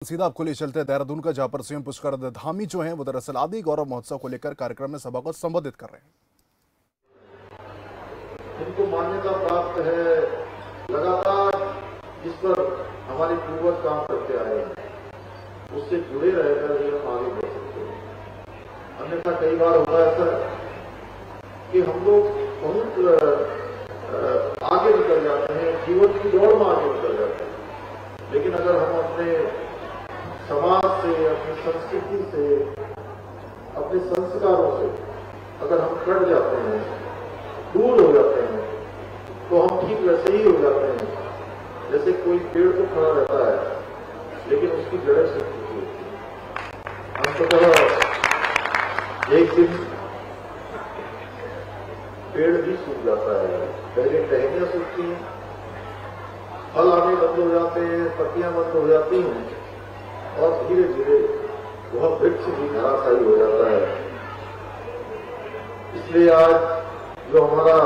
सीधा आपको ले चलते हैं देहरादून का, जहां पर सीएम पुष्कर धामी जो हैं वो दरअसल आदि गौरव महोत्सव को लेकर कार्यक्रम में सभा को संबोधित कर रहे हैं। इनको मान्यता प्राप्त है, लगातार जिस पर हमारे पूर्वज काम करते आए हैं उससे जुड़े रहकर ही हम आगे बढ़ सकते हैं। अन्यथा कई बार होता है ऐसा कि हम लोग बहुत आगे निकल जाते हैं, जीवन की दौड़ में आगे निकल जाते हैं, लेकिन अगर हम अपने समाज से, अपनी संस्कृति से, अपने संस्कारों से अगर हम कट जाते हैं, दूर हो जाते हैं, तो हम ठीक वैसे ही हो जाते हैं जैसे कोई पेड़ तो खड़ा रहता है लेकिन उसकी जड़ें सूख चुकी होती हैं। अंततः एक दिन पेड़ भी सूख जाता है, पहले टहनियां सूखती हैं, फल आने बंद हो जाते हैं, पत्तियां बंद हो जाती हैं और धीरे धीरे वह वृक्ष भी धराशायी हो जाता है। इसलिए आज जो हमारा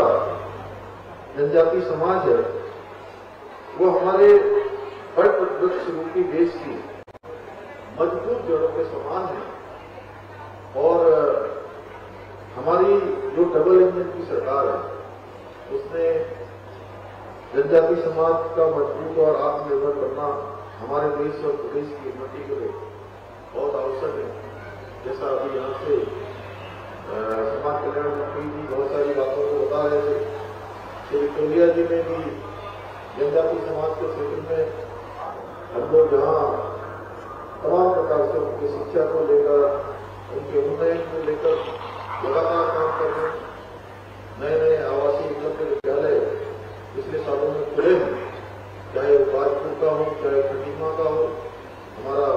जनजाति समाज है वो हमारे वट वृक्ष रूपी देश की मजबूत जड़ों के समान है और हमारी जो डबल इंजन की सरकार है उसने जनजाति समाज का मजबूत और आत्मनिर्भर करना हमारे देश और प्रदेश की उन्नति के लिए बहुत आवश्यक है। जैसा अभी यहाँ से समाज कल्याण मंत्री जी बहुत सारी बातों को बता रहे थे कि विक्टोरिया जी में भी जनजाति समाज के क्षेत्र में हम लोग जहाँ तमाम प्रकार से उनकी शिक्षा को लेकर, उनके उन्नयन को लेकर लगातार काम कर रहे हैं। नए नए आवासीय एकलव्य विद्यालय पिछले सालों में खुले हैं, चाहे वो बाजपुर का हो, चाहे खटीमा का हो। हमारा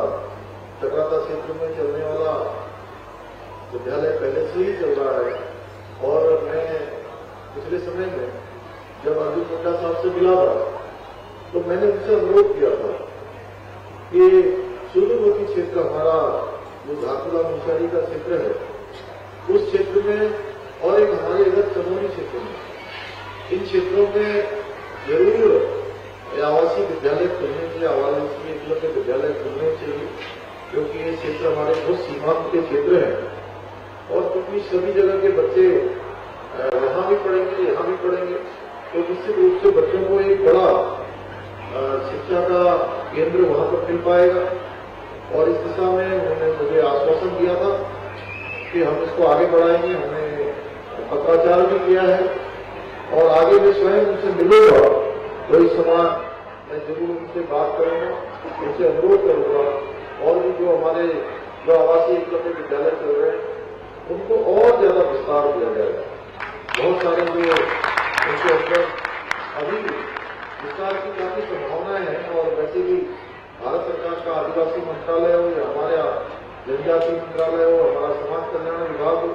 चक्राता क्षेत्र में चलने वाला विद्यालय पहले से ही चल रहा है और मैं पिछले समय में जब अर्जुन मुंडा साहब से मिला था तो मैंने उनसे अनुरोध किया था कि सुदूरवर्ती क्षेत्र हमारा जो धारपुरा मुंशारी का क्षेत्र है उस क्षेत्र में और एक हमारे इधर चमोली क्षेत्र में, इन क्षेत्रों में जरूर आवासीय विद्यालय खुलने चाहिए, आवासीय एकलव्य विद्यालय खुलने चाहिए, क्योंकि ये क्षेत्र हमारे बहुत सीमांत के क्षेत्र हैं और क्योंकि सभी जगह के बच्चे वहां भी पढ़ेंगे, यहाँ भी पढ़ेंगे, तो निश्चित रूप से बच्चों को एक बड़ा शिक्षा का केंद्र वहां पर मिल पाएगा। और इस दिशा में उन्होंने मुझे आश्वासन दिया था कि हम इसको आगे बढ़ाएंगे। हमने पत्राचार भी किया है और आगे मैं स्वयं उनसे मिलूंगा तो इस समय मैं जरूर उनसे बात करूंगा, उनसे अनुरोध करूंगा और भी जो हमारे जो आवासीय एकलव्य विद्यालय चल रहे हैं उनको और ज्यादा विस्तार दिया जाएगा। बहुत सारे जो उनके अंदर अभी विस्तार की काफी संभावनाएं हैं और वैसे भी भारत सरकार का आदिवासी मंत्रालय हो या हमारे जनजाति मंत्रालय हो, हमारा समाज कल्याण विभाग हो,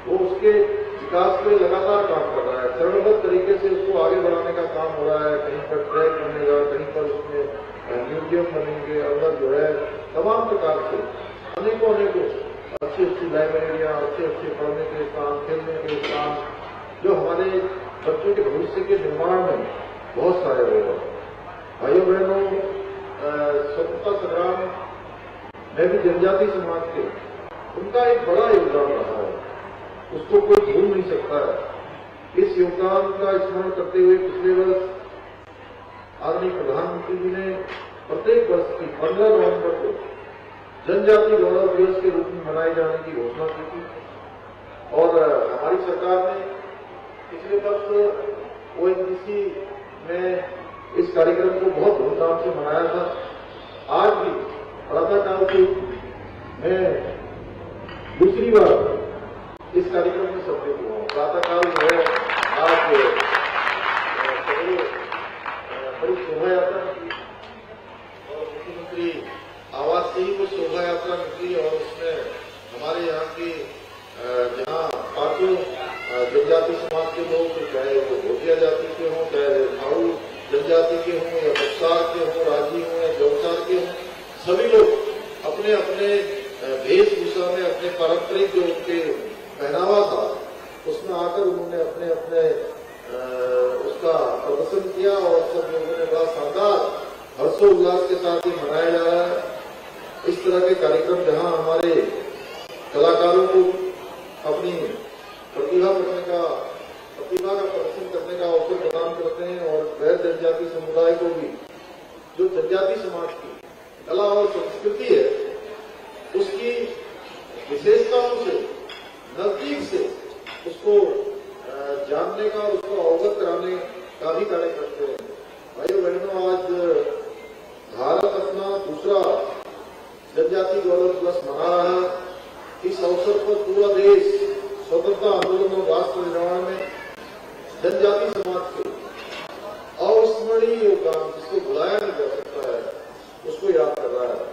वो उसके विकास पे लगातार काम कर रहा है। चरणबद्ध तरीके से उसको आगे बढ़ाने का काम हो रहा है। कहीं पर ट्रैक बनेगा, कहीं पर उसमें म्यूजियम बनेंगे, अंदर जो है तमाम प्रकार से अनेकों अच्छी अच्छी लाइब्रेरियां, अच्छे पढ़ने के स्थान, खेलने के स्थान जो हमारे बच्चों के भविष्य के निर्माण में बहुत सारे होगा। भाइयों बहनों, स्वतंत्रता संग्राम में भी जनजाति समाज के उनका एक बड़ा योगदान रहा है, उसको कोई भूल नहीं सकता है। इस योगदान का स्मरण करते हुए पिछले वर्ष आदरणीय प्रधानमंत्री जी ने प्रत्येक वर्ष की 15 नवंबर को जनजाति गौरव दिवस के रूप में मनाए जाने की घोषणा की थी और हमारी सरकार ने पिछले वर्ष ओएनजीसी में इस कार्यक्रम को बहुत धूमधाम से मनाया था। आज भी प्रातःकाल से मैं दूसरी बार इस कार्यक्रम में सम्मिलित हुआ हूँ। प्रातःकाल जो है आज बड़ी शोभा यात्रा निकली और मुख्यमंत्री आवास से ही वो शोभा यात्रा निकली और उसमें हमारे यहाँ की जहाँ पांचों जनजाति समाज के लोग, चाहे वो भोटिया जाति के हों, चाहे भाऊ जनजाति के हों या बक्सार के हों, राजी हों या जौसार के हों, सभी लोग अपने अपने वेशभूषा में अपने पारंपरिक जो उनके पहनावा था उसमें आकर उन्होंने अपने अपने उसका प्रदर्शन किया और सब लोगों ने बड़ा शानदार हर्षोल्लास के साथ ही मनाया जा रहा है। तरह के कार्यक्रम जहां हमारे कलाकारों को अपनी प्रतिभा का प्रदर्शन करने का अवसर प्रदान करते हैं और गैर जनजाति समुदाय को भी जो जनजाति समाज की कला और संस्कृति है उसकी विशेषताओं से नजदीक से उसको जानने का, उसको अवगत कराने का भी कार्य करते हैं। भाइयों बहनों, आज भारत अपना दूसरा जनजाति गौरव दिवस मना रहा है। इस अवसर पर पूरा देश स्वतंत्रता आंदोलन और राष्ट्र निर्माण में जनजाति समाज के अविस्मरणीय योगदान, जिसको भुलाया नहीं जा सकता है, उसको याद कर रहा है।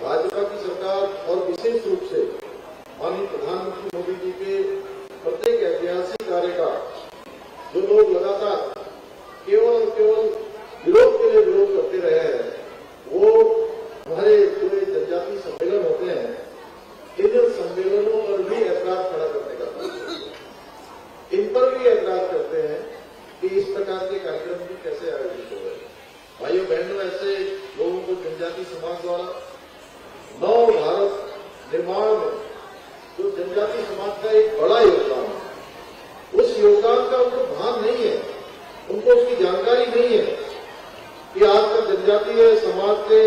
भाजपा की सरकार और विशेष रूप से माननीय प्रधानमंत्री मोदी जी के प्रत्येक ऐतिहासिक कार्य का जो लोग लगातार केवल और केवल विरोध के लिए विरोध करते रहे हैं, वो हमारे जो जनजाति सम्मेलन होते हैं, इन सम्मेलनों पर भी ऐतराज खड़ा करने का, इन पर भी ऐतराज करते हैं कि इस प्रकार के कार्यक्रम भी कैसे आयोजित हो रहे हैं। भाइयों बहनों, ऐसे लोगों को जनजाति समाज द्वारा नव भारत निर्माण में जो जनजाति समाज का एक बड़ा योगदान है, उस योगदान का उनको भान नहीं है, उनको उसकी जानकारी नहीं है कि आज तक जनजातीय समाज के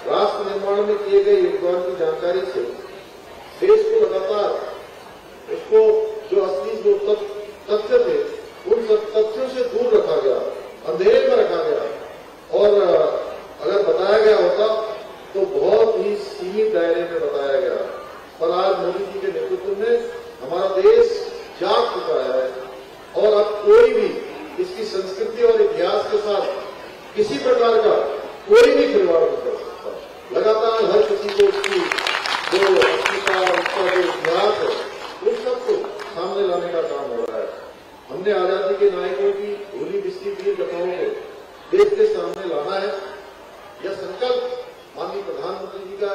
राष्ट्र निर्माण में किए गए योगदान की जानकारी से देश को लगातार उसको जो असली जो तथ्य थे उन सब तथ्यों से दूर रखा गया, अंधेरे में रखा गया, और अगर बताया गया होता तो बहुत ही सीमित दायरे में बताया गया। पर आज मोदी जी के नेतृत्व में हमारा देश जाग चुका है और अब कोई भी इसकी संस्कृति और इतिहास के साथ किसी प्रकार का कोई भी खिलवाड़ नहीं कर सकता। लगातार हर किसी को उसकी जो अस्मिता, उसका जो इतिहास है, उस सबको सामने लाने का काम हो रहा है। हमने आजादी के नायकों की भूली बिस्ती वीर गाथाओं को देश के सामने लाना है। यह संकल्प माननीय प्रधानमंत्री जी का,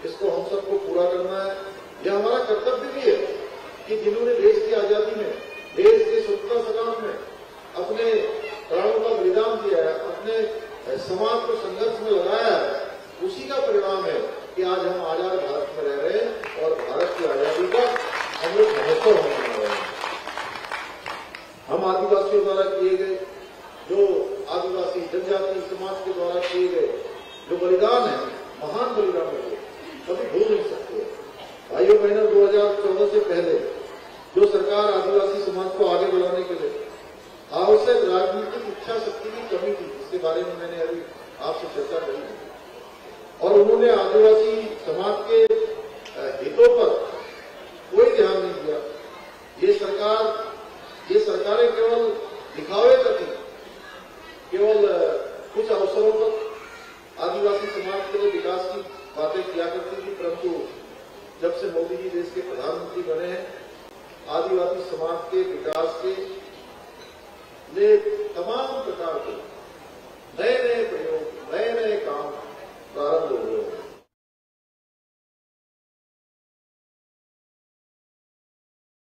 इसको हम सबको पूरा करना है। यह हमारा कर्तव्य भी है कि जिन्होंने देश की आजादी में, देश के स्वतंत्रता संग्राम में अपने प्राणों का बलिदान दिया है, अपने समाज को संघर्ष में लगाया है, उसी का परिणाम है कि आज हम आजाद भारत में रह रहे हैं और भारत की आजादी का अमृत महोत्सव होने जा रहे हैं। हम आदिवासियों द्वारा किए गए जो आदिवासी जनजाति समाज के द्वारा किए गए जो बलिदान है, महान बलिदान है, कभी भूल नहीं सकते। भाइयों बहनों, 2014 से पहले जो सरकार आदिवासी समाज को आगे बढ़ाने के लिए आवश्यक राजनीतिक इच्छा शक्ति की कमी थी, जिसके बारे में मैंने अभी आपसे चर्चा करी है, और उन्होंने आदिवासी समाज के हितों पर कोई ध्यान नहीं दिया। ये सरकारें केवल दिखावे करती, केवल कुछ अवसरों पर आदिवासी समाज के लिए विकास की बातें किया करती थी, परंतु जब से मोदी जी देश के प्रधानमंत्री बने हैं, आदिवासी समाज के विकास के लिए तमाम प्रकार के